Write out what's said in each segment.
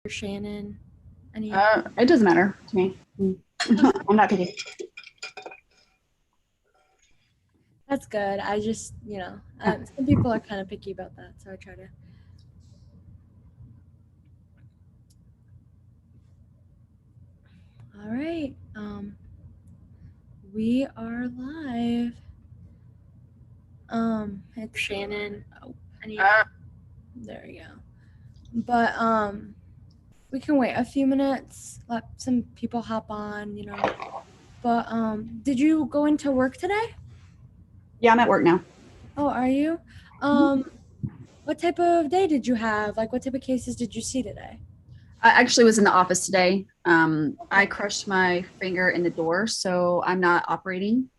Shannon? Any? It doesn't matter to me. I'm not picky. That's good. I just, some people are kind of picky about that, so I try to. All right. We are live. It's Shannon. Oh, there we go. But we can wait a few minutes, let some people hop on, But did you go into work today? Yeah, I'm at work now. Oh, are you? What type of day did you have? Like, what type of cases did you see today? I actually was in the office today. I crushed my finger in the door, so I'm not operating.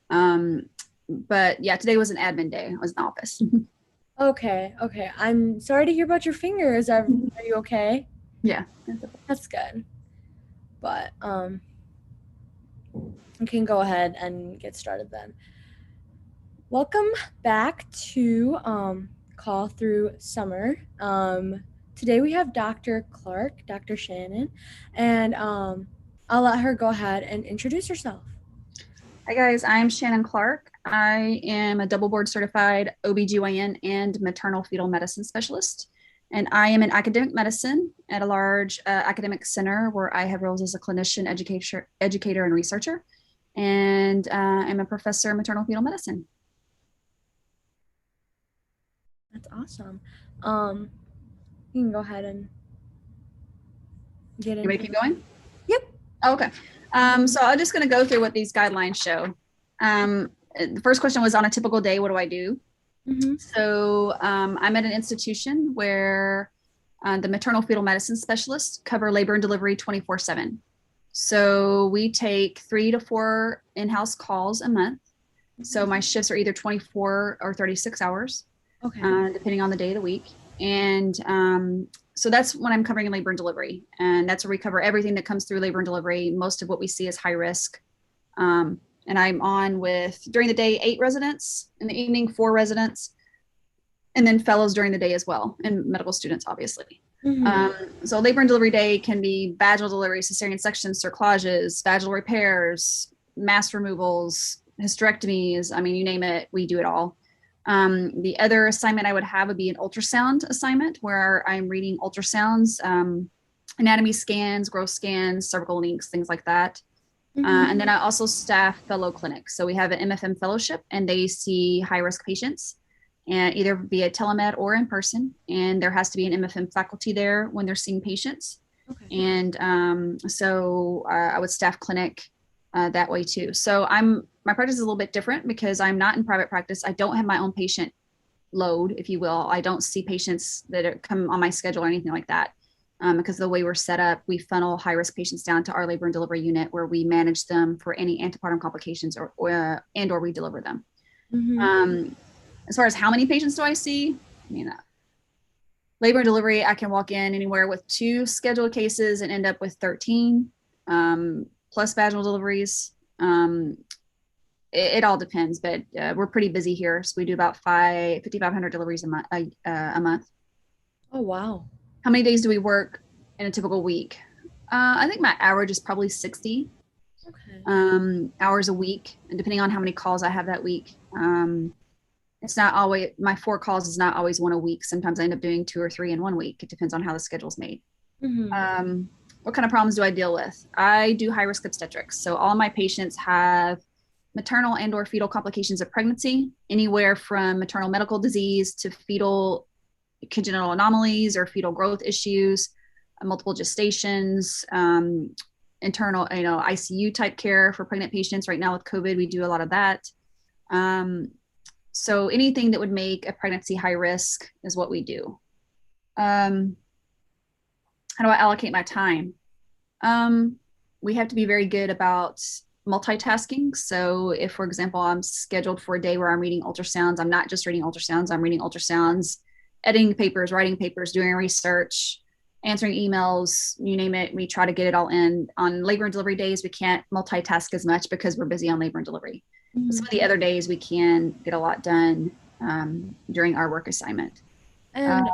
But yeah, today was an admin day. I was in the office. Okay. I'm sorry to hear about your fingers. Are you okay? Yeah. That's good. But we can go ahead and get started then. Welcome back to Call Through Summer. Today we have Dr. Clark, Dr. Shannon, and I'll let her go ahead and introduce herself. Hi guys, I'm Shannon Clark. I am a double board certified OBGYN and maternal fetal medicine specialist. And I am in academic medicine at a large academic center where I have roles as a clinician, educator, and researcher. And I'm a professor of maternal fetal medicine. That's awesome. You can go ahead and get into it. You keep going? Yep. Okay. So I'm just going to go through what these guidelines show. The first question was, on a typical day, what do I do? Mm-hmm. So I'm at an institution where the maternal fetal medicine specialists cover labor and delivery 24/7. So we take 3 to 4 in-house calls a month. So my shifts are either 24 or 36 hours, depending on the day of the week. And so that's when I'm covering labor and delivery. And that's where we cover everything that comes through labor and delivery. Most of what we see is high risk. And I'm on with, during the day, 8 residents, in the evening, 4 residents, and then fellows during the day as well, and medical students, obviously. Mm-hmm. So labor and delivery day can be vaginal delivery, cesarean sections, cerclages, vaginal repairs, mass removals, hysterectomies. I mean, you name it, we do it all. The other assignment I would have would be an ultrasound assignment where I'm reading ultrasounds, anatomy scans, growth scans, cervical links, things like that. Mm-hmm. And then I also staff fellow clinics. So we have an MFM fellowship, and they see high-risk patients, and either via telemed or in person. And there has to be an MFM faculty there when they're seeing patients. Okay. And so I would staff clinic that way too. So my practice is a little bit different because I'm not in private practice. I don't have my own patient load, if you will. I don't see patients that come on my schedule or anything like that. Because the way we're set up, we funnel high-risk patients down to our labor and delivery unit where we manage them for any antepartum complications or we deliver them. Mm-hmm. As far as how many patients do I see, I mean, labor and delivery, I can walk in anywhere with 2 scheduled cases and end up with 13, plus vaginal deliveries. It all depends, but we're pretty busy here. So we do about 5,500 deliveries a month. Oh, wow. How many days do we work in a typical week? I think my average is probably 60 hours a week, and depending on how many calls I have that week. It's not always, my 4 calls is not always 1 a week. Sometimes I end up doing 2 or 3 in 1 week. It depends on how the schedule's made. Mm-hmm. What kind of problems do I deal with? I do high risk obstetrics. So all my patients have maternal and or fetal complications of pregnancy, anywhere from maternal medical disease to fetal congenital anomalies or fetal growth issues, multiple gestations, internal, ICU type care for pregnant patients. Right now with COVID, we do a lot of that. So anything that would make a pregnancy high risk is what we do. How do I allocate my time? We have to be very good about multitasking. So if, for example, I'm scheduled for a day where I'm reading ultrasounds, I'm not just reading ultrasounds, I'm reading ultrasounds, editing papers, writing papers, doing research, answering emails, you name it. We try to get it all in. On labor and delivery days, we can't multitask as much because we're busy on labor and delivery. Mm-hmm. Some of the other days we can get a lot done during our work assignment. And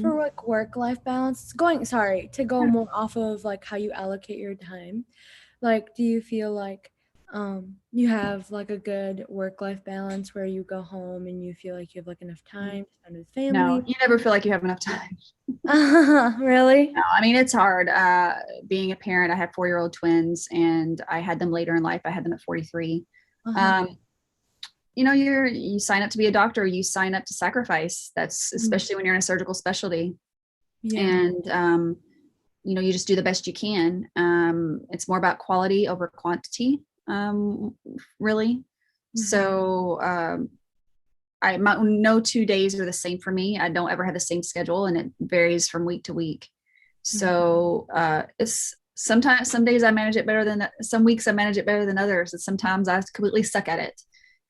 for like work-life balance, to go more off of like how you allocate your time, like do you feel like you have like a good work-life balance where you go home and you feel like you have like enough time to spend with No, family? you never feel like you have enough time. Really? No, I mean, it's hard. Being a parent, I have 4-year-old twins, and I had them later in life. I had them at 43. Uh-huh. Um, you sign up to be a doctor, you sign up to sacrifice. That's especially when you're in a surgical specialty. Yeah. And you just do the best you can. It's more about quality over quantity, really. So no 2 days are the same for me. I don't ever have the same schedule, and it varies from week to week. So it's sometimes some days I manage it better than some weeks I manage it better than others, and sometimes I completely suck at it.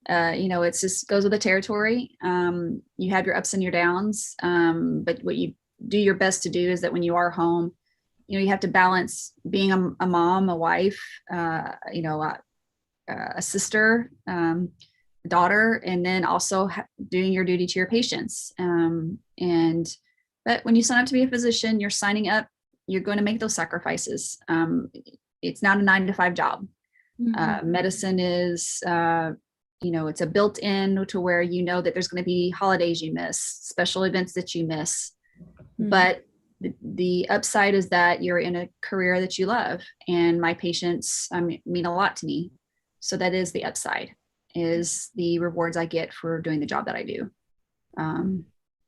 It's just goes with the territory. You have your ups and your downs, but what you do your best to do is that when you are home, you have to balance being a mom, a wife, a sister, daughter, and then also doing your duty to your patients. But when you sign up to be a physician, you're signing up, you're going to make those sacrifices. It's not a 9 to 5 job. Medicine is, it's a built in to where that there's going to be holidays you miss, special events that you miss. But the upside is that you're in a career that you love, and my patients mean a lot to me. So that is the upside, is the rewards I get for doing the job that I do.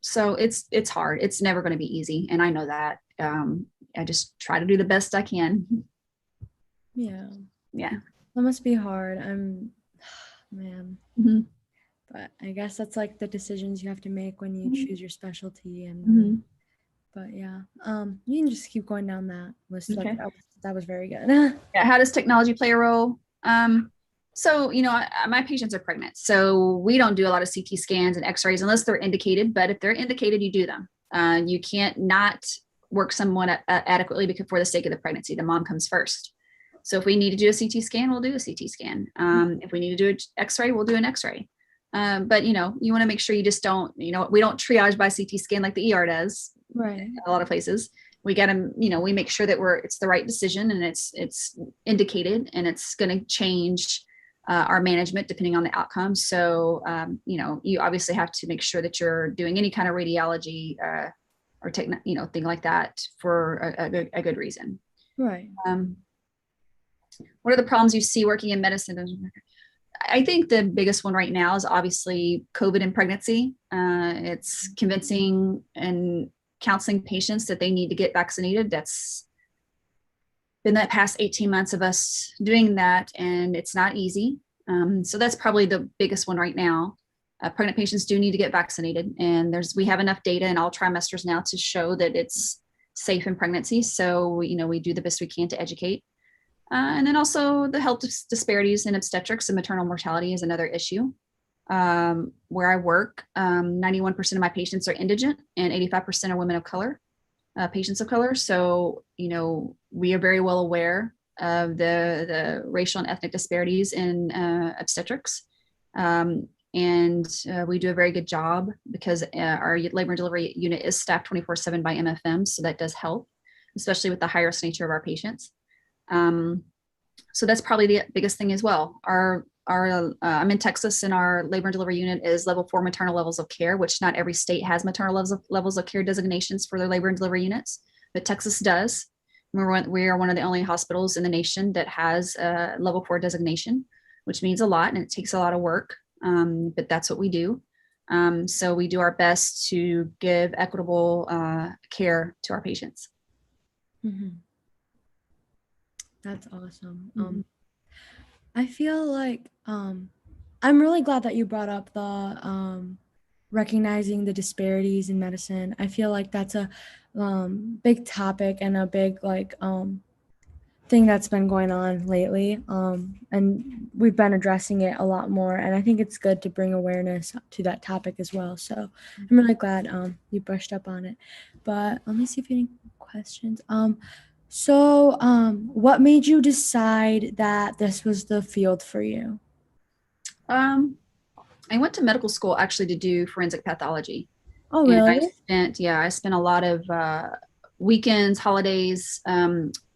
So it's hard. It's never going to be easy, and I know that. I just try to do the best I can. Yeah. Yeah. That must be hard. Man. But I guess that's like the decisions you have to make when you choose your specialty. And but yeah, you can just keep going down that list. Okay. That was very good. Yeah. How does technology play a role? So, my patients are pregnant, so we don't do a lot of CT scans and x-rays unless they're indicated, but if they're indicated, you do them. You can't not work someone adequately because for the sake of the pregnancy, the mom comes first. So if we need to do a CT scan, we'll do a CT scan. If we need to do an x-ray, we'll do an x-ray. But you want to make sure you just don't, we don't triage by CT scan like the ER does. Right. In a lot of places. We got to, we make sure that it's the right decision, and it's indicated, and it's going to change our management depending on the outcome. So, you obviously have to make sure that you're doing any kind of radiology or thing like that for a good reason. Right. What are the problems you see working in medicine? I think the biggest one right now is obviously COVID and pregnancy. It's convincing and counseling patients that they need to get vaccinated. That's been that past 18 months of us doing that, and it's not easy. So that's probably the biggest one right now. Pregnant patients do need to get vaccinated, and we have enough data in all trimesters now to show that it's safe in pregnancy. So we do the best we can to educate. And then also the health disparities in obstetrics and maternal mortality is another issue. Where I work, 91% of my patients are indigent, and 85% are women of color, patients of color. So, we are very well aware of the racial and ethnic disparities in obstetrics. And we do a very good job because our labor and delivery unit is staffed 24/7 by MFM. So that does help, especially with the high risk nature of our patients. So that's probably the biggest thing as well. I'm in Texas, and our labor and delivery unit is level 4 maternal levels of care, which not every state has maternal levels of care designations for their labor and delivery units, but Texas does. We are one of the only hospitals in the nation that has a level 4 designation, which means a lot, and it takes a lot of work, but that's what we do. So we do our best to give equitable care to our patients. That's awesome. I feel like I'm really glad that you brought up the recognizing the disparities in medicine. I feel like that's a big topic and a big thing that's been going on lately. And we've been addressing it a lot more, and I think it's good to bring awareness to that topic as well. So I'm really glad you brushed up on it. But let me see if you have any questions. So what made you decide that this was the field for you? I went to medical school actually to do forensic pathology. Oh, And really? I spent a lot of weekends, holidays,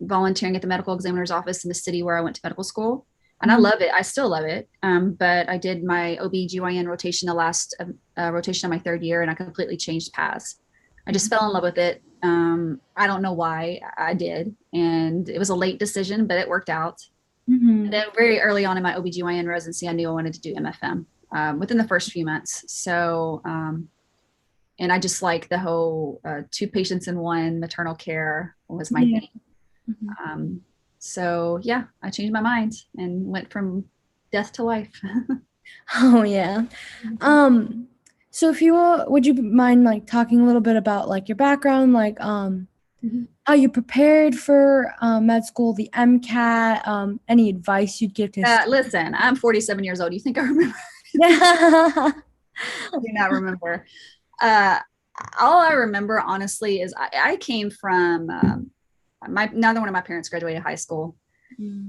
volunteering at the medical examiner's office in the city where I went to medical school. And I Mhm. love it. I still love it. But I did my OBGYN rotation, the last rotation of my third year, and I completely changed paths. I just fell in love with it. I don't know why I did. And it was a late decision, but it worked out. And Mhm. then very early on in my OBGYN residency, I knew I wanted to do MFM within the first few months. So, and I just like the whole two patients in one maternal care was my Yeah. thing. Mhm. Um, so yeah, I changed my mind and went from death to life. Oh, yeah. Um, so if you would you mind like talking a little bit about like your background, like how you prepared for med school, the MCAT, any advice you'd give to students? Listen, I'm 47 years old. You think I remember? Yeah. I do not remember. Uh, all I remember, honestly, is I came from neither one of my parents graduated high school.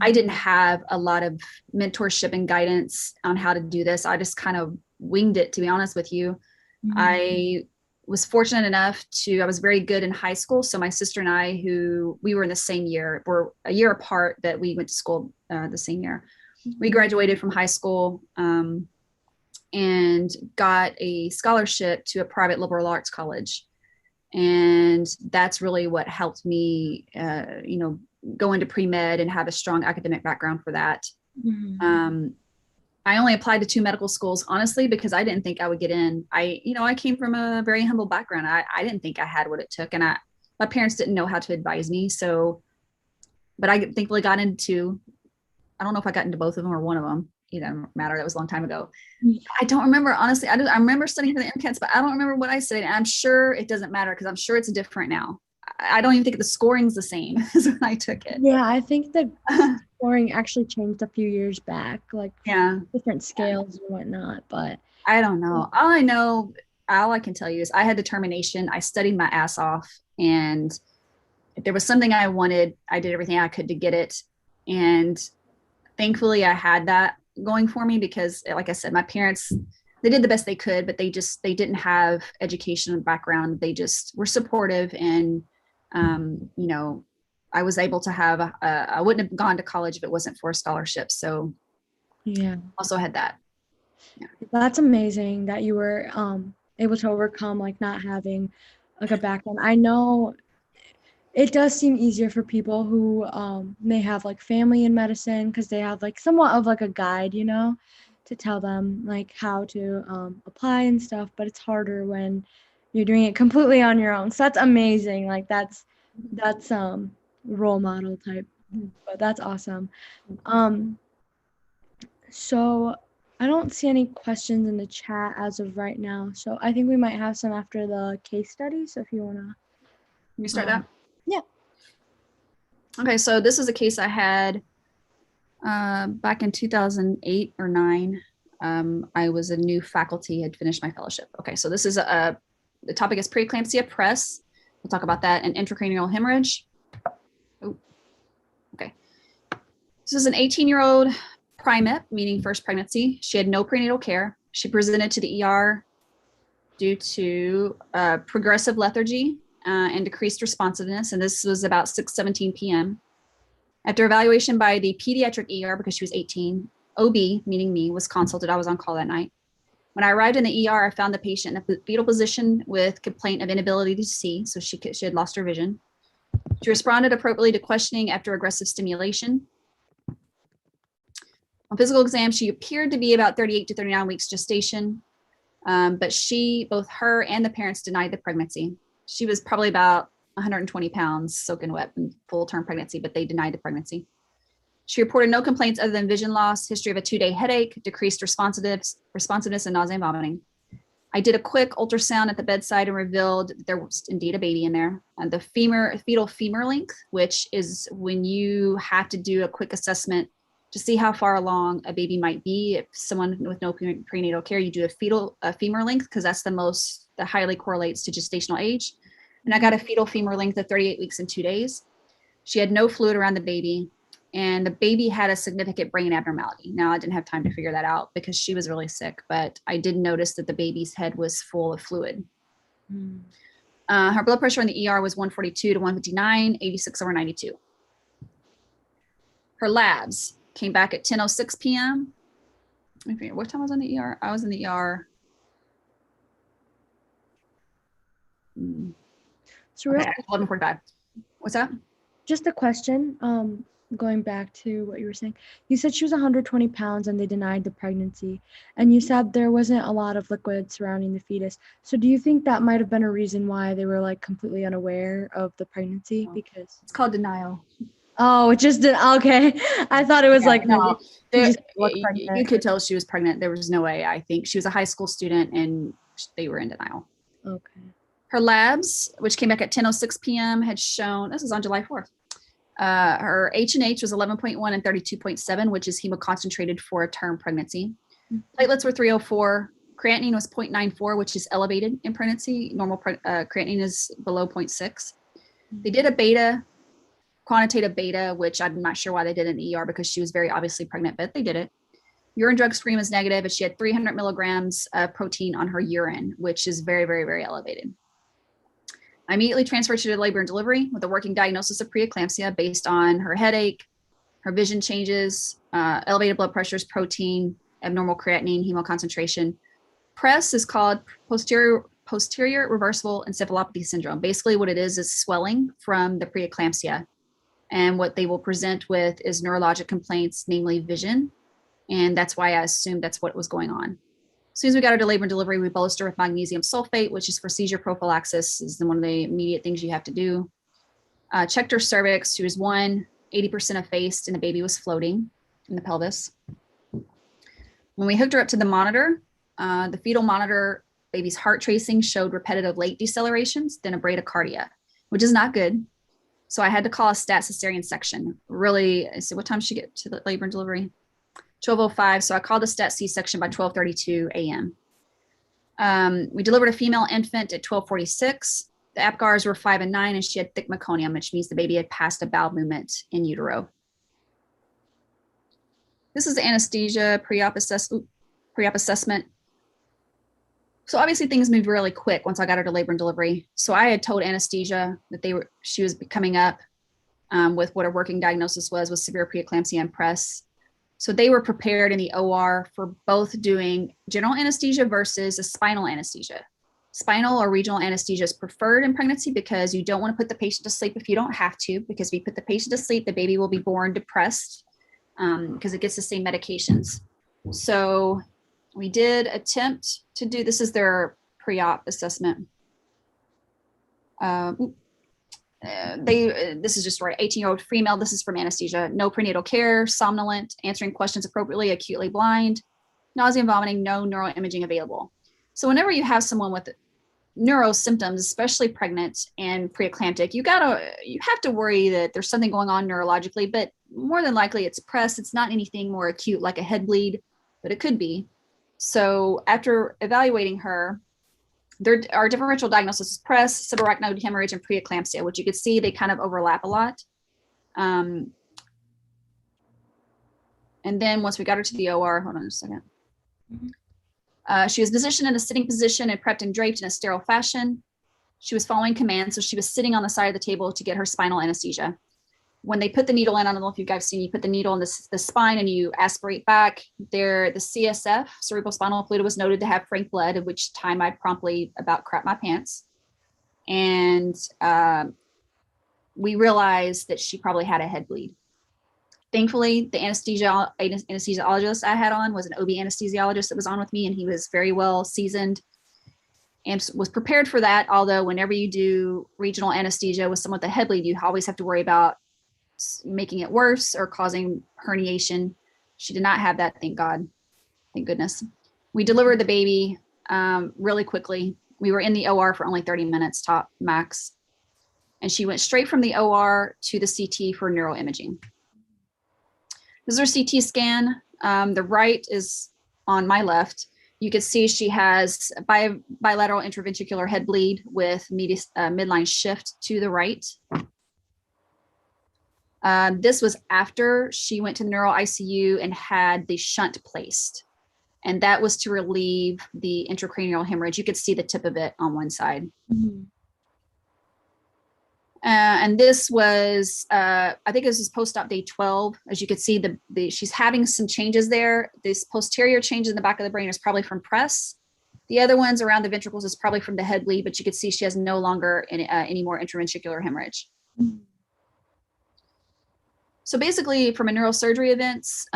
I didn't have a lot of mentorship and guidance on how to do this. I just kind of winged it, to be honest with you. Mhm. I was fortunate enough I was very good in high school. So my sister and I, who we were in the same year, were a year apart, that we went to school the same year. We graduated from high school and got a scholarship to a private liberal arts college. And that's really what helped me, go into pre-med and have a strong academic background for that. Mhm. Um, I only applied to two medical schools, honestly, because I didn't think I would get in. I came from a very humble background. I didn't think I had what it took, and my parents didn't know how to advise me. So, but I thankfully got into, I don't know if I got into both of them or one of them. It doesn't matter. That was a long time ago. I don't remember, honestly. I remember studying for the MCATs, but I don't remember what I studied. And I'm sure it doesn't matter because I'm sure it's different now. I don't even think the scoring's the same as when I took it. Yeah, I think the scoring actually changed a few years back, like Yeah. different scales and whatnot. But I don't know. All I can tell you is I had determination. I studied my ass off. And if there was something I wanted, I did everything I could to get it. And thankfully, I had that going for me because, like I said, my parents, they did the best they could, but they didn't have education background. They just were supportive. And, um, you know, I was able to I wouldn't have gone to college if it wasn't for a scholarship. So yeah, also had that. Yeah. that's amazing that you were able to overcome like not having like a background. I know it does seem easier for people who may have like family in medicine because they have like somewhat of like a guide, to tell them like how to apply and stuff. But it's harder when you're doing it completely on your own. So that's amazing. Like that's role model type. But that's awesome. Um, so I don't see any questions in the chat as of right now. So I think we might have some after the case study. So if you wanna, You start um, that? yeah. Okay, so this is a case I had back in 2008 or nine. I was a new faculty, had finished my fellowship. Okay, so this is the topic is preeclampsia press. We'll talk about that and intracranial hemorrhage. Oh, okay. This is an 18-year-old primip, meaning first pregnancy. She had no prenatal care. She presented to the ER due to progressive lethargy and decreased responsiveness. And this was about 6:17 p.m. After evaluation by the pediatric ER, because she was 18, OB, meaning me, was consulted. I was on call that night. When I arrived in the ER, I found the patient in a fetal position with complaint of inability to see, so she had lost her vision. She responded appropriately to questioning after aggressive stimulation. On physical exam, she appeared to be about 38 to 39 weeks gestation, but both her and the parents denied the pregnancy. She was probably about 120 pounds, soaking wet in full-term pregnancy, but they denied the pregnancy. She reported no complaints other than vision loss, history of a 2-day headache, decreased responsiveness, and nausea and vomiting. I did a quick ultrasound at the bedside and revealed there was indeed a baby in there. And the fetal femur length, which is when you have to do a quick assessment to see how far along a baby might be. If someone with no prenatal care, you do a femur length because that's that highly correlates to gestational age. And I got a fetal femur length of 38 weeks and 2 days. She had no fluid around the baby, and the baby had a significant brain abnormality. Now, I didn't have time to figure that out because she was really sick, but I did notice that the baby's head was full of fluid. Mm. Her blood pressure in the ER was 142 to 159, 86 over 92. Her labs came back at 10:06 p.m. What time was I in the ER? I was in the ER. So Okay, 11:45. What's that? just a question, going back to what you were saying. You said she was 120 pounds and they denied the pregnancy. And you said there wasn't a lot of liquid surrounding the fetus. So do you think that might have been a reason why they were like completely unaware of the pregnancy? No. Because It's called denial. oh, it just did. Okay. I thought it was like maybe No, she just looked you pregnant. could tell she was pregnant. There was no way. I think she was a high school student and they were in denial. Okay. Her labs, which came back at 10:06 p.m., had shown, this is on July 4th, her H&H was 11.1 and 32.7, which is hemoconcentrated for a term pregnancy. Platelets were 304. Creatinine was 0.94, which is elevated in pregnancy. Normal creatinine is below 0.6. They did a beta, quantitative beta, which I'm not sure why they did in the ER because she was very obviously pregnant, but they did it. Urine drug screen was negative, and she had 300 milligrams of protein on her urine, which is very, very, very elevated. I immediately transferred her to labor and delivery with a working diagnosis of preeclampsia based on her headache, her vision changes, elevated blood pressures, protein, abnormal creatinine, hemoconcentration. PRES is called posterior reversible encephalopathy syndrome. Basically what it is swelling from the preeclampsia. And what they will present with is neurologic complaints, namely vision. And that's why I assumed that's what was going on. As soon as we got her to labor and delivery, we bolstered her with magnesium sulfate, which is for seizure prophylaxis, is one of the immediate things you have to do. Checked her cervix. She was 80% effaced, and the baby was floating in the pelvis. When we hooked her up to the monitor, the fetal monitor, baby's heart tracing showed repetitive late decelerations, then a bradycardia, which is not good. So I had to call a stat cesarean section. Really, I said, what time should she get to the labor and delivery? 12:05. So I called a stat C-section by 12:32 a.m. We delivered a female infant at 12:46. The APGARs were 5 and 9, and she had thick meconium, which means the baby had passed a bowel movement in utero. This is the anesthesia pre-op assessment. So obviously things moved really quick once I got her to labor and delivery. So I had told anesthesia that she was coming up with what her working diagnosis was severe preeclampsia and PRES. So they were prepared in the OR for both doing general anesthesia versus a spinal anesthesia. Spinal or regional anesthesia is preferred in pregnancy because you don't want to put the patient to sleep if you don't have to, because if you put the patient to sleep, the baby will be born depressed because it gets the same medications. So we did attempt to do, this is their pre-op assessment. This is just right, 18-year-old female. This is from anesthesia. No prenatal care, somnolent, answering questions appropriately, acutely blind, nausea and vomiting, no neural imaging available. So whenever you have someone with neuro symptoms, especially pregnant and preeclamptic, you have to worry that there's something going on neurologically, but more than likely it's PRES. It's not anything more acute like a head bleed, but it could be. So after evaluating her, our differential diagnosis is PRES, subarachnoid hemorrhage, and preeclampsia, which you could see they kind of overlap a lot. And then once we got her to the OR, hold on a second. She was positioned in a sitting position and prepped and draped in a sterile fashion. She was following commands, so she was sitting on the side of the table to get her spinal anesthesia. When they put the needle in, I don't know if you guys seen, you put the needle in the spine and you aspirate back. The CSF, cerebral spinal fluid, was noted to have frank blood, at which time I promptly about crapped my pants. And we realized that she probably had a head bleed. Thankfully, the anesthesiologist I had on was an OB anesthesiologist that was on with me, and he was very well seasoned and was prepared for that. Although whenever you do regional anesthesia with someone with a head bleed, you always have to worry about making it worse or causing herniation. She did not have that, thank God. Thank goodness. We delivered the baby really quickly. We were in the OR for only 30 minutes top max. And she went straight from the OR to the CT for neuroimaging. This is her CT scan. The right is on my left. You can see she has bilateral intraventricular head bleed with midline shift to the right. This was after she went to the neuro ICU and had the shunt placed. And that was to relieve the intracranial hemorrhage. You could see the tip of it on one side. Mm-hmm. And this was, I think this is post-op day 12. As you can see, she's having some changes there. This posterior change in the back of the brain is probably from press. The other ones around the ventricles is probably from the head bleed, but you could see she has no longer any more intraventricular hemorrhage. Mm-hmm. So basically, from a neurosurgery events,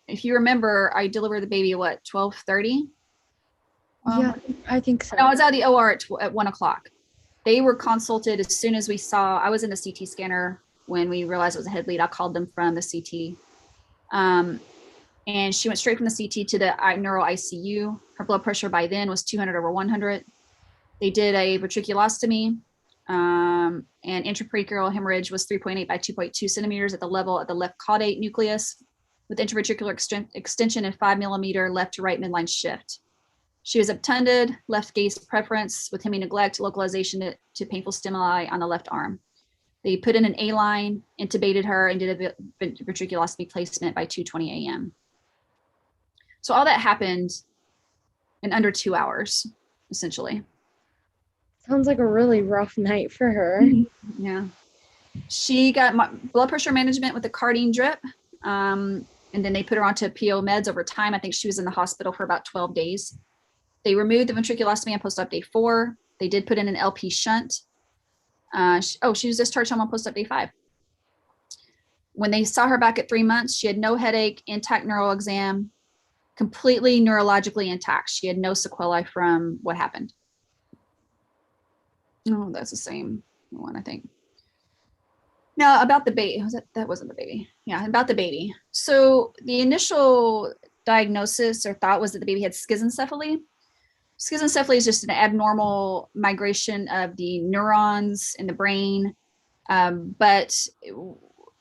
if you remember, I delivered the baby at what, 12:30? Yeah, I think so. No, I was out of the OR at 1 o'clock. They were consulted as soon as we saw, I was in the CT scanner when we realized it was a head bleed. I called them from the CT. And she went straight from the CT to the neuro ICU. Her blood pressure by then was 200/100. They did a ventriculostomy, and intraparenchymal hemorrhage was 3.8 by 2.2 centimeters at the level of the left caudate nucleus with intraventricular extension and 5 millimeter left to right midline shift. She was obtunded, left gaze preference with hemi-neglect, localization to painful stimuli on the left arm. They put in an A-line, intubated her, and did a ventriculostomy placement by 2:20 a.m. So all that happened in under 2 hours, essentially. Sounds like a really rough night for her. Yeah. She got blood pressure management with a cardine drip, and then they put her onto PO meds over time. I think she was in the hospital for about 12 days. They removed the ventriculostomy on post-op day 4. They did put in an LP shunt. She was discharged home on post-op day 5. When they saw her back at 3 months, she had no headache, intact neural exam, completely neurologically intact. She had no sequelae from what happened. Oh, that's the same one, I think. Now about the baby, that wasn't the baby. Yeah, about the baby. So the initial diagnosis or thought was that the baby had schizencephaly. Schizencephaly is just an abnormal migration of the neurons in the brain, but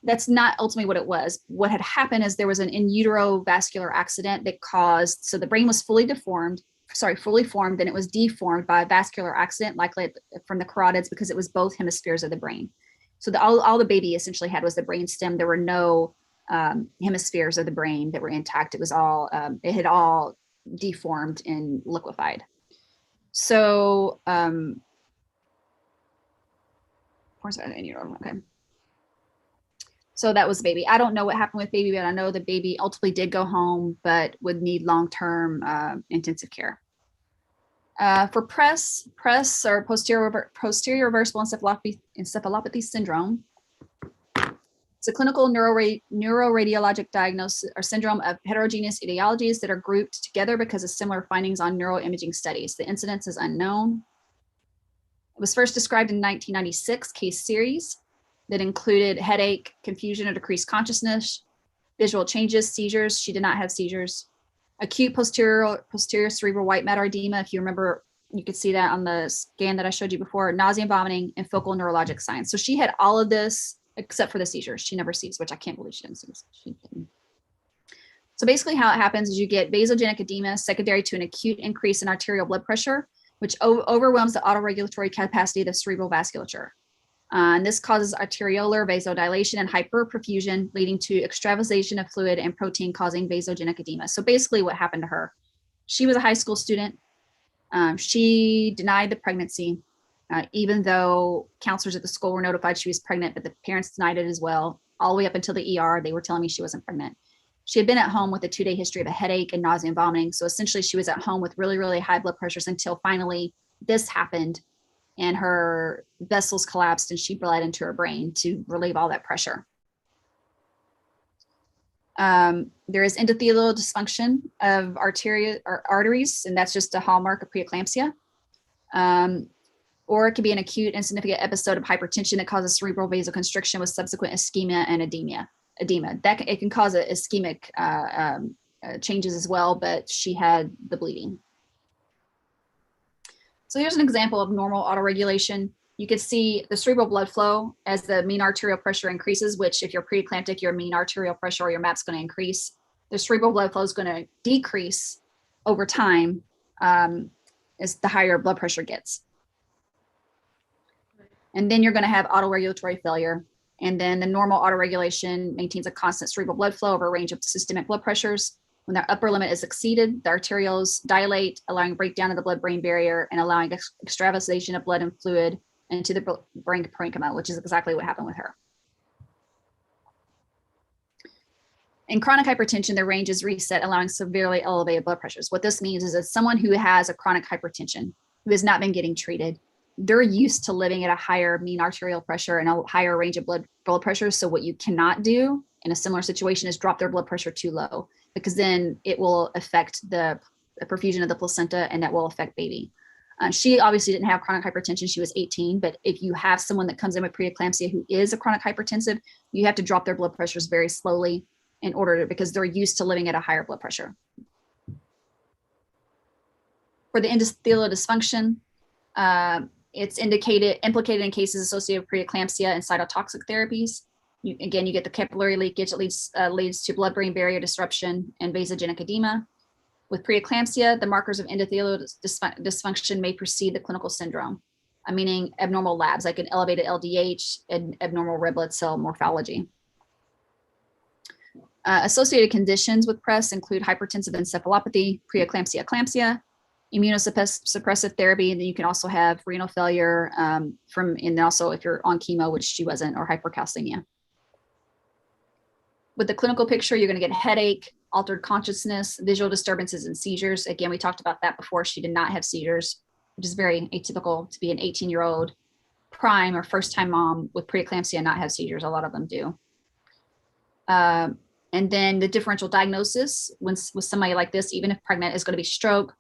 that's not ultimately what it was. What had happened is there was an in utero vascular accident that caused, so the brain was fully formed, and it was deformed by a vascular accident, likely from the carotids, because it was both hemispheres of the brain. So all the baby essentially had was the brain stem. There were no hemispheres of the brain that were intact. It was all, it had all deformed and liquefied. So, okay. So that was the baby. I don't know what happened with baby, but I know the baby ultimately did go home, but would need long-term intensive care. For PRESS or posterior reversible encephalopathy syndrome. It's a clinical neuroradiologic diagnosis or syndrome of heterogeneous etiologies that are grouped together because of similar findings on neuroimaging studies. The incidence is unknown. It was first described in 1996 case series that included headache, confusion or decreased consciousness, visual changes, seizures. She did not have seizures. Acute posterior cerebral white matter edema. If you remember, you could see that on the scan that I showed you before, nausea and vomiting, and focal neurologic signs. So she had all of this except for the seizures. She never seized, which I can't believe she didn't seize. She didn't. So basically how it happens is you get vasogenic edema secondary to an acute increase in arterial blood pressure, which overwhelms the autoregulatory capacity of the cerebral vasculature. And this causes arteriolar vasodilation and hyperperfusion, leading to extravasation of fluid and protein causing vasogenic edema. So basically what happened to her, she was a high school student. She denied the pregnancy, even though counselors at the school were notified she was pregnant, but the parents denied it as well. All the way up until the ER, they were telling me she wasn't pregnant. She had been at home with a 2-day history of a headache and nausea and vomiting. So essentially she was at home with really, really high blood pressures until finally this happened and her vessels collapsed and she bled into her brain to relieve all that pressure. There is endothelial dysfunction of arteries, and that's just a hallmark of preeclampsia. Or it could be an acute and significant episode of hypertension that causes cerebral vasoconstriction with subsequent ischemia and edema. It can cause a ischemic changes as well, but she had the bleeding. So here's an example of normal autoregulation. You can see the cerebral blood flow as the mean arterial pressure increases, which if you're preeclamptic, your mean arterial pressure or your MAP's going to increase. The cerebral blood flow is going to decrease over time as the higher blood pressure gets. And then you're going to have autoregulatory failure. And then the normal autoregulation maintains a constant cerebral blood flow over a range of systemic blood pressures. When their upper limit is exceeded, the arterioles dilate, allowing breakdown of the blood-brain barrier and allowing extravasation of blood and fluid into the brain parenchyma, which is exactly what happened with her. In chronic hypertension, the range is reset, allowing severely elevated blood pressures. What this means is that someone who has a chronic hypertension, who has not been getting treated, they're used to living at a higher mean arterial pressure and a higher range of blood pressure. So what you cannot do in a similar situation is drop their blood pressure too low, because then it will affect the perfusion of the placenta and that will affect baby. She obviously didn't have chronic hypertension. She was 18, but if you have someone that comes in with preeclampsia who is a chronic hypertensive, you have to drop their blood pressures very slowly in order to, because they're used to living at a higher blood pressure. For the endothelial dysfunction, it's implicated in cases associated with preeclampsia and cytotoxic therapies. You get the capillary leakage that leads to blood-brain barrier disruption and vasogenic edema. With preeclampsia, the markers of endothelial dysfunction may precede the clinical syndrome, meaning abnormal labs like an elevated LDH and abnormal red blood cell morphology. Associated conditions with PRES include hypertensive encephalopathy, preeclampsia, eclampsia, immunosuppressive therapy, and then you can also have renal failure and also if you're on chemo, which she wasn't, or hypercalcemia. With the clinical picture, you're going to get headache, altered consciousness, visual disturbances, and seizures. Again, we talked about that before. She did not have seizures, which is very atypical to be an 18-year-old prime or first-time mom with preeclampsia and not have seizures. A lot of them do. And then the differential diagnosis, with somebody like this, even if pregnant, is going to be stroke,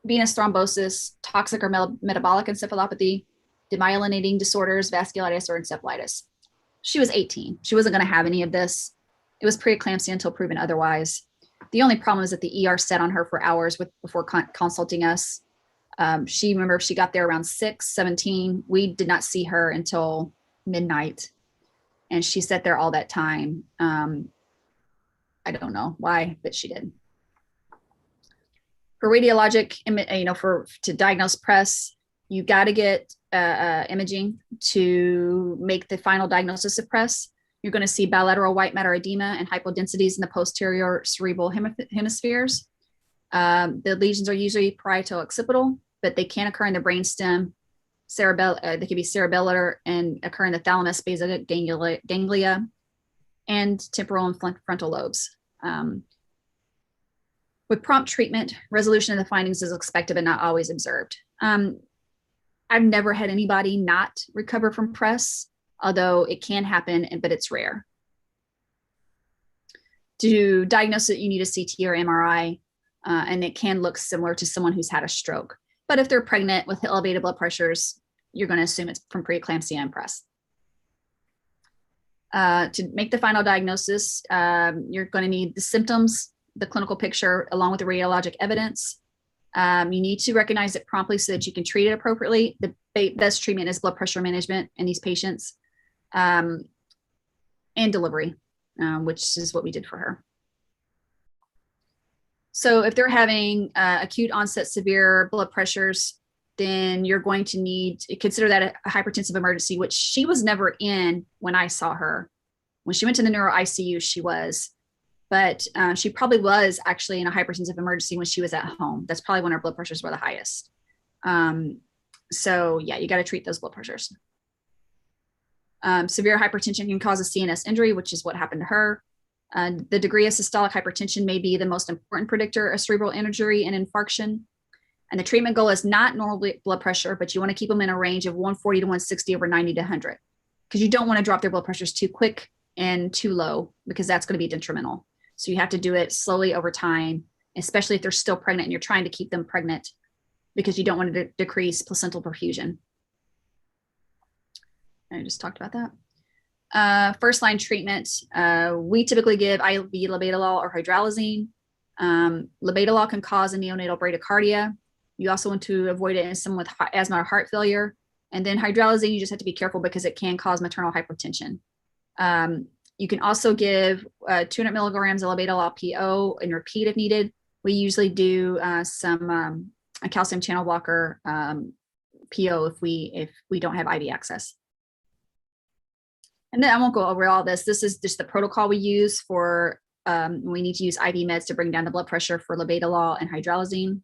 venous thrombosis, toxic or metabolic encephalopathy, demyelinating disorders, vasculitis, or encephalitis. She was 18. She wasn't going to have any of this. It was preeclampsia until proven otherwise. The only problem is that the ER sat on her for hours before consulting us. She got there around 6:17. We did not see her until midnight, and she sat there all that time. I don't know why, but she did. For radiologic, to diagnose PRES, you got to get imaging to make the final diagnosis of PRES. You're going to see bilateral white matter edema and hypodensities in the posterior cerebral hemispheres. The lesions are usually parieto-occipital, but they can occur in the brainstem. They can be cerebellar and occur in the thalamus, basal ganglia, and temporal and frontal lobes. With prompt treatment, resolution of the findings is expected but not always observed. I've never had anybody not recover from PRES, although it can happen, but it's rare. To diagnose it, you need a CT or MRI, and it can look similar to someone who's had a stroke. But if they're pregnant with elevated blood pressures, you're going to assume it's from preeclampsia and PRES. To make the final diagnosis, you're going to need the symptoms, the clinical picture, along with the radiologic evidence. You need to recognize it promptly so that you can treat it appropriately. The best treatment is blood pressure management in these patients, and delivery, which is what we did for her. So if they're having acute onset severe blood pressures, then you're going to need to consider that a hypertensive emergency, which she was never in when I saw her. When she went to the neuro ICU, she was, but she probably was actually in a hypertensive emergency when she was at home. That's probably when her blood pressures were the highest. So yeah, you got to treat those blood pressures. Severe hypertension can cause a CNS injury, which is what happened to her. The degree of systolic hypertension may be the most important predictor of cerebral injury and infarction. And the treatment goal is not normal blood pressure, but you want to keep them in a range of 140 to 160 over 90 to 100, because you don't want to drop their blood pressures too quick and too low, because that's going to be detrimental. So you have to do it slowly over time, especially if they're still pregnant and you're trying to keep them pregnant, because you don't want to decrease placental perfusion. I just talked about that. First line treatment, we typically give IV labetalol or hydralazine. Labetalol can cause a neonatal bradycardia. You also want to avoid it in someone with asthma or heart failure. And then hydralazine, you just have to be careful because it can cause maternal hypertension. You can also give 200 milligrams of labetalol PO and repeat if needed. We usually do some a calcium channel blocker PO if we don't have IV access. And then I won't go over all this. This is just the protocol we use for We need to use IV meds to bring down the blood pressure for labetalol and hydralazine.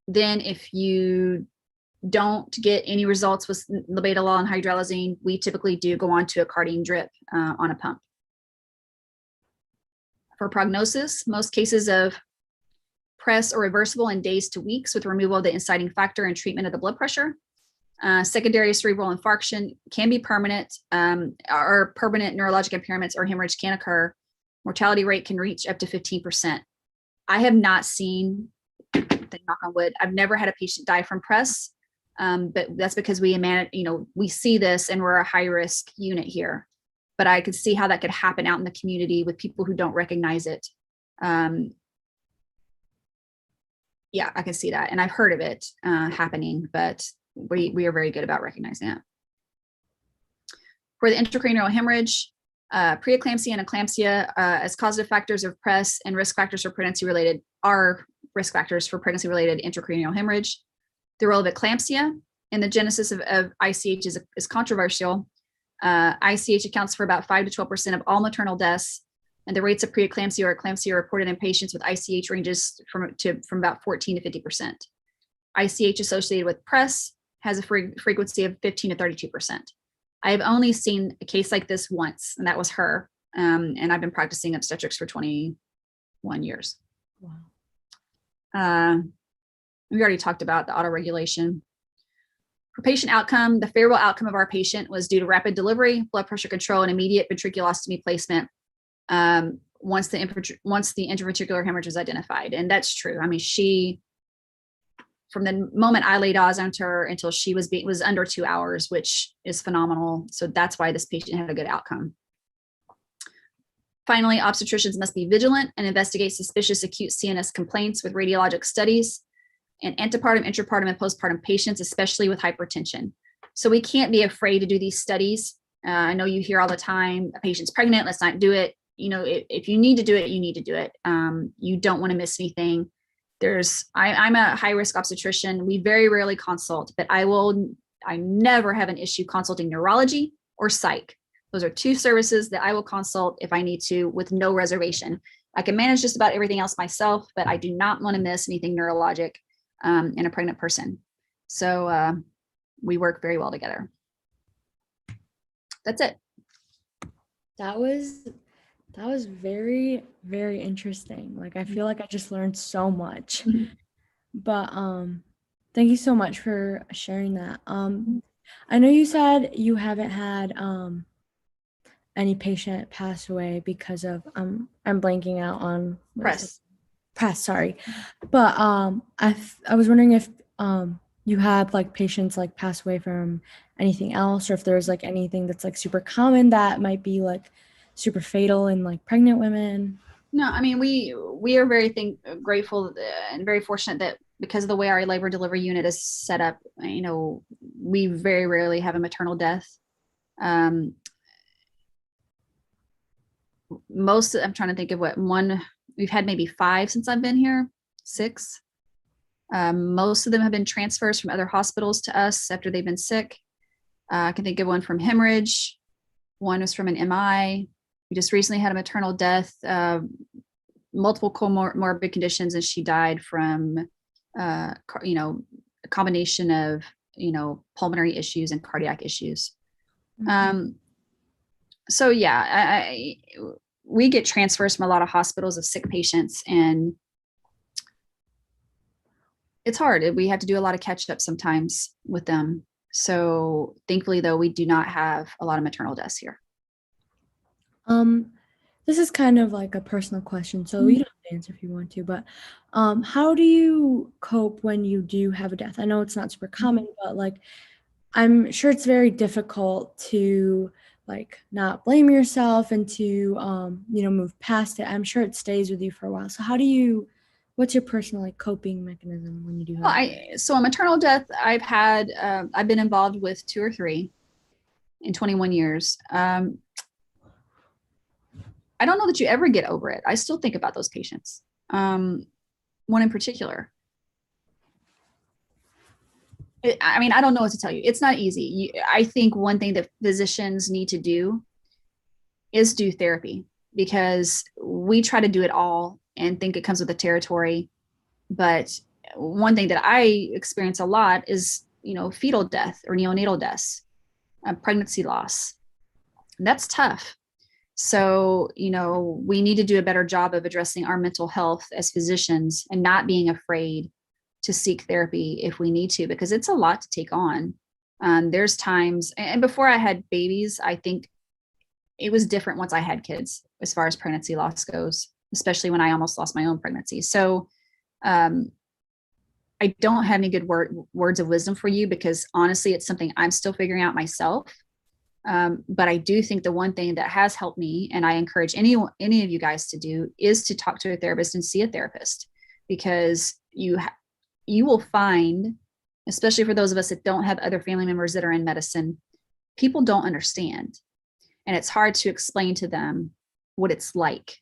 Then if you don't get any results with labetalol and hydralazine, we typically do go on to a cardine drip on a pump. For prognosis, most cases of press are reversible in days to weeks with removal of the inciting factor and treatment of the blood pressure. Secondary cerebral infarction can be permanent, or permanent neurologic impairments or hemorrhage can occur. Mortality rate can reach up to 15%. I have not seen, knock on wood, I've never had a patient die from press, but that's because we see this and we're a high risk unit here. But I could see how that could happen out in the community with people who don't recognize it. Yeah, I can see that. And I've heard of it happening, but we are very good about recognizing it. For the intracranial hemorrhage, preeclampsia and eclampsia as causative factors of press and risk factors for pregnancy-related are risk factors for pregnancy-related intracranial hemorrhage. The role of eclampsia in the genesis of ICH is controversial. ICH accounts for about 5 to 12% of all maternal deaths, and the rates of preeclampsia or eclampsia reported in patients with ICH ranges from about 14 to 50%. ICH associated with press has a frequency of 15 to 32%. I have only seen a case like this once, and that was her. And I've been practicing obstetrics for 21 years. Wow. We already talked about the autoregulation. For patient outcome, the favorable outcome of our patient was due to rapid delivery, blood pressure control, and immediate ventriculostomy placement once the intraventricular hemorrhage was identified. And that's true. I mean, from the moment I laid eyes on her until she was under 2 hours, which is phenomenal. So that's why this patient had a good outcome. Finally, obstetricians must be vigilant and investigate suspicious acute CNS complaints with radiologic studies and antepartum, intrapartum, and postpartum patients, especially with hypertension. So we can't be afraid to do these studies. I know you hear all the time, a patient's pregnant, let's not do it. If you need to do it, you need to do it. You don't want to miss anything. I'm a high risk obstetrician. We very rarely consult, but I never have an issue consulting neurology or psych. Those are 2 services that I will consult if I need to with no reservation. I can manage just about everything else myself, but I do not want to miss anything neurologic in a pregnant person. So we work very well together. That's it. That was very, very interesting. Like, I feel like I just learned so much. Mm-hmm. But thank you so much for sharing that. I know you said you haven't had any patient pass away because of I'm blanking out on press, sorry. But I was wondering if you had like patients like pass away from anything else, or if there's like anything that's like super common that might be like super fatal in like pregnant women. No, I mean, we are very grateful and very fortunate that because of the way our labor delivery unit is set up, we very rarely have a maternal death. I'm trying to think of we've had maybe 5 since I've been here, 6. Most of them have been transfers from other hospitals to us after they've been sick. I can think of one from hemorrhage. One was from an MI. We just recently had a maternal death, multiple comorbid conditions, and she died from, a combination of, pulmonary issues and cardiac issues. Mm-hmm. So yeah, we get transfers from a lot of hospitals of sick patients, and it's hard. We have to do a lot of catch up sometimes with them. So thankfully, though, we do not have a lot of maternal deaths here. This is kind of like a personal question, so you don't have to answer if you want to, but how do you cope when you do have a death? I know it's not super common, but like, I'm sure it's very difficult to like not blame yourself and to, move past it. I'm sure it stays with you for a while. So what's your personal like coping mechanism when you do have so a maternal death, I've been involved with 2 or 3 in 21 years. I don't know that you ever get over it. I still think about those patients. One in particular. I don't know what to tell you. It's not easy. I think one thing that physicians need to do is do therapy, because we try to do it all and think it comes with the territory. But one thing that I experience a lot is, fetal death or neonatal deaths, pregnancy loss. That's tough. So, we need to do a better job of addressing our mental health as physicians and not being afraid to seek therapy if we need to, because it's a lot to take on. There's times, and before I had babies, I think it was different once I had kids as far as pregnancy loss goes, especially when I almost lost my own pregnancy. So I don't have any good words of wisdom for you, because honestly, it's something I'm still figuring out myself. But I do think the one thing that has helped me, and I encourage any of you guys to do, is to talk to a therapist and see a therapist, because you will find, especially for those of us that don't have other family members that are in medicine, people don't understand. And it's hard to explain to them what it's like.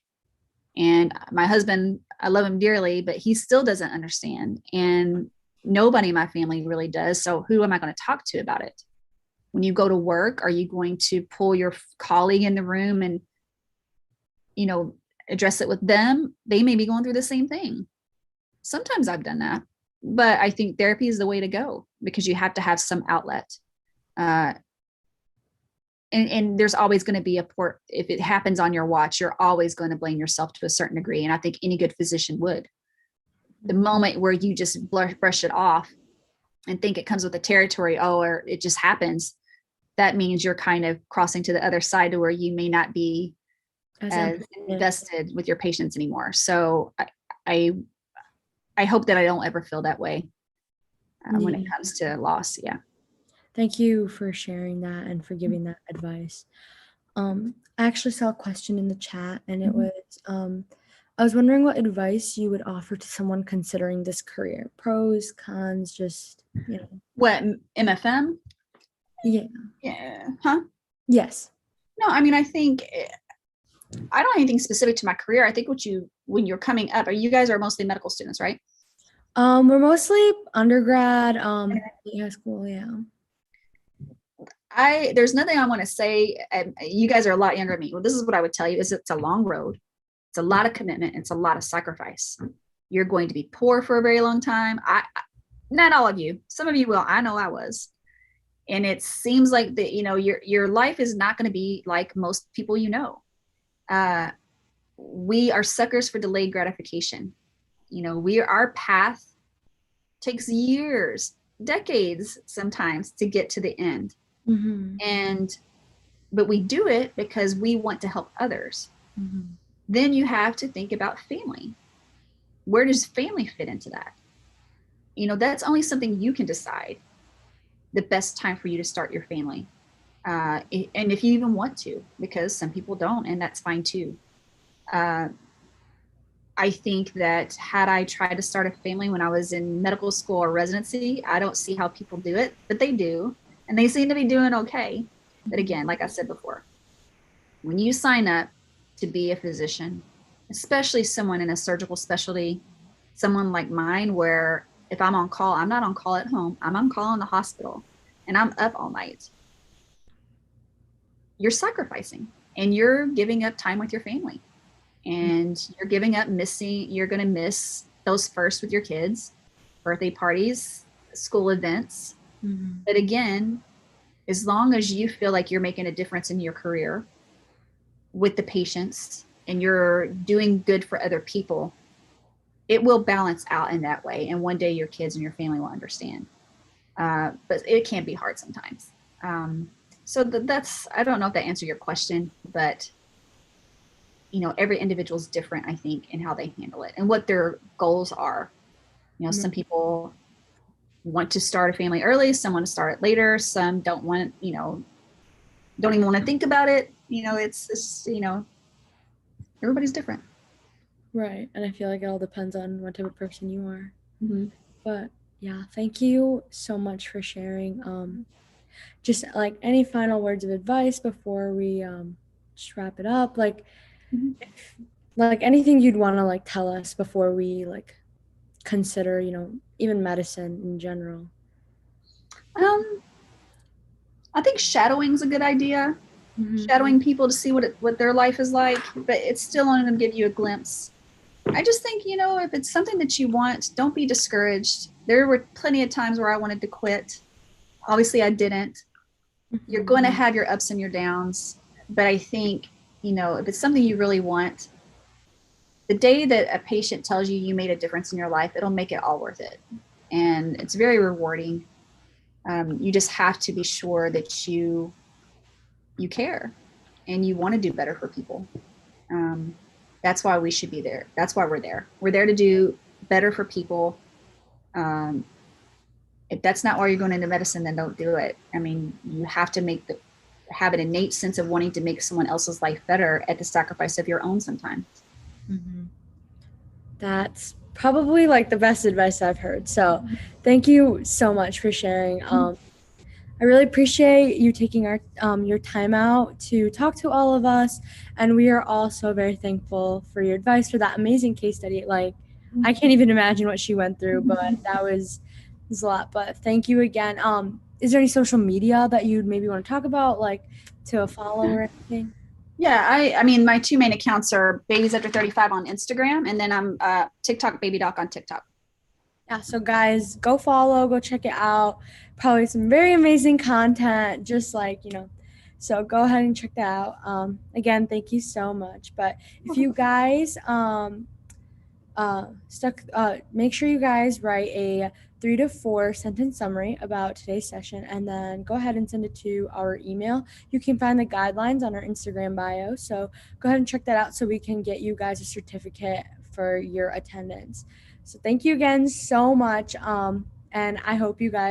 And my husband, I love him dearly, but he still doesn't understand. And nobody in my family really does. So who am I going to talk to about it? When you go to work, are you going to pull your colleague in the room and, address it with them? They may be going through the same thing. Sometimes I've done that, but I think therapy is the way to go, because you have to have some outlet. And there's always going to be if it happens on your watch, you're always going to blame yourself to a certain degree. And I think any good physician would. The moment where you just brush it off and think it comes with the territory, or it just happens, that means you're kind of crossing to the other side, to where you may not be as invested with your patients anymore. So I hope that I don't ever feel that way when it comes to loss. Yeah. Thank you for sharing that and for giving that advice. I actually saw a question in the chat, and it was, I was wondering what advice you would offer to someone considering this career. Pros, cons, just, What, MFM? Yeah. Yeah. Huh? Yes. No, I mean, I think I don't have anything specific to my career. I think when you're coming up, you guys are mostly medical students, right? We're mostly undergrad, high school, yeah. There's nothing I want to say. You guys are a lot younger than me. Well, this is what I would tell you: is it's a long road. It's a lot of commitment. It's a lot of sacrifice. You're going to be poor for a very long time. Not all of you. Some of you will. I know I was. And it seems like that, your life is not going to be like most people, we are suckers for delayed gratification. Our path takes years, decades sometimes to get to the end. But we do it because we want to help others. Then you have to think about family. Where does family fit into that? That's only something you can decide the best time for you to start your family. And if you even want to, because some people don't, and that's fine too. I think that had I tried to start a family when I was in medical school or residency, I don't see how people do it, but they do. And they seem to be doing okay. But again, like I said before, when you sign up to be a physician, especially someone in a surgical specialty, someone like mine, where if I'm on call, I'm not on call at home, I'm on call in the hospital, and I'm up all night, you're sacrificing and you're giving up time with your family, and you're going to miss those first with your kids, birthday parties, school events. But again, as long as you feel like you're making a difference in your career with the patients and you're doing good for other people, it will balance out in that way. And one day your kids and your family will understand. But it can be hard sometimes. So that's, I don't know if that answered your question, but every individual is different, I think, in how they handle it and what their goals are. Some people want to start a family early, some want to start it later, some don't want, don't even want to think about it. It's everybody's different. Right. And I feel like it all depends on what type of person you are. But yeah, thank you so much for sharing. Just like any final words of advice before we just wrap it up, like like anything you'd want to like tell us before we like consider, even medicine in general. I think shadowing is a good idea. shadowing people to see what their life is like, but it's still only going to give you a glimpse. I just think, if it's something that you want, don't be discouraged. There were plenty of times where I wanted to quit. Obviously, I didn't. You're going to have your ups and your downs, but I think, if it's something you really want, the day that a patient tells you you made a difference in your life, it'll make it all worth it. And it's very rewarding. You just have to be sure that you care and you want to do better for people. That's why we should be there. That's why we're there. We're there to do better for people. If that's not why you're going into medicine, then don't do it. I mean, you have to have an innate sense of wanting to make someone else's life better at the sacrifice of your own sometimes. That's probably like the best advice I've heard. So thank you so much for sharing. I really appreciate you taking your time out to talk to all of us. And we are all so very thankful for your advice, for that amazing case study. Like, I can't even imagine what she went through, but that was a lot. But thank you again. Is there any social media that you'd maybe want to talk about, like to follow or anything? Yeah, I mean, my two main accounts are Babies After 35 on Instagram, and then I'm TikTok Baby Doc on TikTok. Yeah, so guys, go follow, go check it out. Probably some very amazing content, just like, so go ahead and check that out. Again, thank you so much. But if you guys make sure you guys write a 3 to 4 sentence summary about today's session, and then go ahead and send it to our email. You can find the guidelines on our Instagram bio, so go ahead and check that out so we can get you guys a certificate for your attendance. So thank you again so much, and I hope you guys